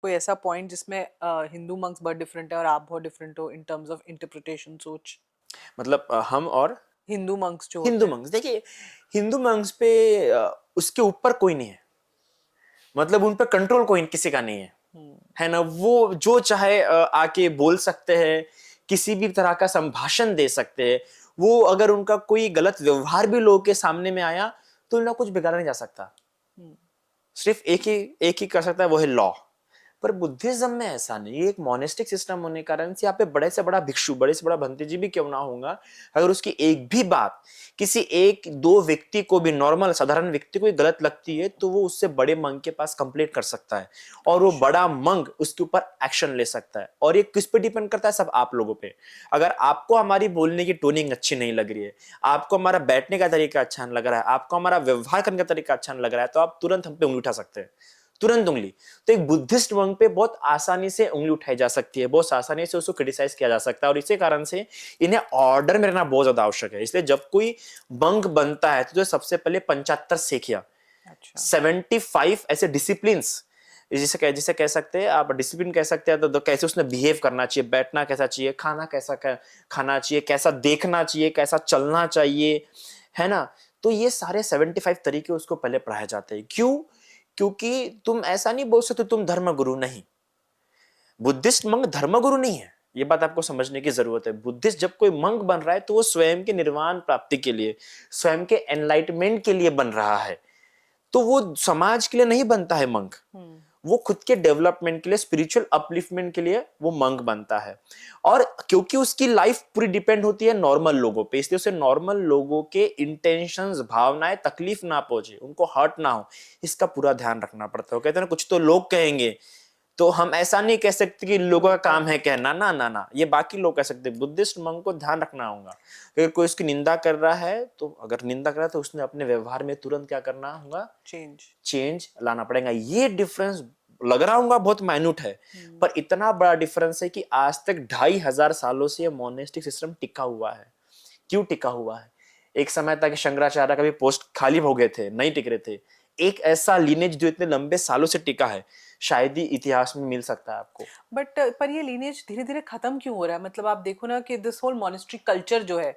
कोई ऐसा पॉइंट जिसमें हिंदू मंक्स बहुत डिफरेंट है और आप बहुत डिफरेंट हो इन टर्म्स ऑफ इंटरप्रिटेशन, सोच? मतलब हम और हिंदू मंक्स जो हिंदू होते हैं। मंक्स, देखिए हिंदू मंक्स पे उसके ऊपर कोई नहीं है, मतलब उन पर कंट्रोल कोई किसी का नहीं हम्म। है ना। वो जो चाहे आके बोल सकते हैं, किसी भी तरह का संभाषण दे सकते हैं। वो अगर उनका कोई गलत व्यवहार भी लोगों के सामने में आया तो उनका कुछ बिगाड़ा नहीं जा सकता। हम्म। सिर्फ एक ही कर सकता है, वो है लॉ। पर बुद्धिज्म में ऐसा नहीं, ये एक मोनेस्टिक सिस्टम होने के कारण से यहाँ पे बड़े से बड़ा भिक्षु, बड़े से बड़ा भंते जी भी क्यों ना होगा, अगर उसकी एक भी बात किसी एक दो व्यक्ति को भी, नॉर्मल साधारण व्यक्ति को गलत लगती है, तो वो उससे बड़े मंग के पास कंप्लेंट कर सकता है और वो अच्छा। बड़ा मंग उसके ऊपर एक्शन ले सकता है। और ये किस पे डिपेंड करता है? सब आप लोगों पे। अगर आपको हमारी बोलने की टोनिंग अच्छी नहीं लग रही है, आपको हमारा बैठने का तरीका अच्छा नहीं लग रहा है, आपको हमारा व्यवहार करने का तरीका अच्छा नहीं लग रहा है, तो आप तुरंत हम पे उंगली उठा सकते हैं, तुरंत उंगली। तो एक बुद्धिस्ट मंक पे बहुत आसानी से उंगली उठाई जा सकती है, बहुत आसानी से उसको क्रिटिसाइज किया जा सकता है। और इसी कारण से इन्हें ऑर्डर में रहना बहुत ज्यादा आवश्यक है। इसलिए जब कोई मंक बनता है तो सबसे पहले 75 सीखिया, अच्छा। 75 ऐसे डिसिप्लिन, जिसे कह सकते हैं आप डिसिप्लिन कह सकते हैं, तो कैसे उसने बिहेव करना चाहिए, बैठना कैसा चाहिए, खाना कैसा खाना चाहिए, कैसा देखना चाहिए, कैसा चलना चाहिए, है ना। तो ये सारे 75 तरीके उसको पहले पढ़ाए जाते हैं। क्यों? क्योंकि तुम ऐसा नहीं बोल सकते तुम धर्मगुरु नहीं। बुद्धिस्ट मंक धर्मगुरु नहीं है, ये बात आपको समझने की जरूरत है। बुद्धिस्ट जब कोई मंक बन रहा है तो वो स्वयं के निर्वाण प्राप्ति के लिए, स्वयं के एनलाइटमेंट के लिए बन रहा है। तो वो समाज के लिए नहीं बनता है मंक, हम्म। वो खुद के डेवलपमेंट के लिए, स्पिरिचुअल अपलिफ्टमेंट के लिए वो मंक बनता है। और क्योंकि उसकी लाइफ पूरी डिपेंड होती है नॉर्मल लोगों पे, इसलिए उसे नॉर्मल लोगों के इंटेंशंस, भावनाएं तकलीफ ना पहुंचे, उनको हर्ट ना हो, इसका पूरा ध्यान रखना पड़ता है। वो कहते हैं ना, कुछ तो लोग कहेंगे, तो हम ऐसा नहीं कह सकते कि लोगों का काम है कहना, ना ना ना, ये बाकी लोग कह सकते। बुद्धिस्ट मंक को ध्यान रखना होगा, अगर कोई उसकी निंदा कर रहा है, तो अगर निंदा कर रहा है तो उसने अपने व्यवहार में तुरंत क्या करना होगा? चेंज। चेंज लाना पड़ेगा। ये डिफरेंस लग रहा होगा बहुत माइन्यूट है, हम्म। पर इतना बड़ा डिफरेंस है कि आज तक 2500 सालों से ये मोनेस्टिक सिस्टम टिका हुआ है। क्यों टिका हुआ है? एक समय था कि शंकराचार्य का भी पोस्ट खाली हो गए थे, नहीं टिक रहे थे। एक ऐसा लीनेज जो इतने लंबे सालों से टिका है, शायद ही इतिहास में मिल सकता है आपको। बट पर ये लीनेज धीरे धीरे खत्म क्यों हो रहा है? मतलब आप देखो ना कि दिस होल मॉनेस्ट्री कल्चर जो है,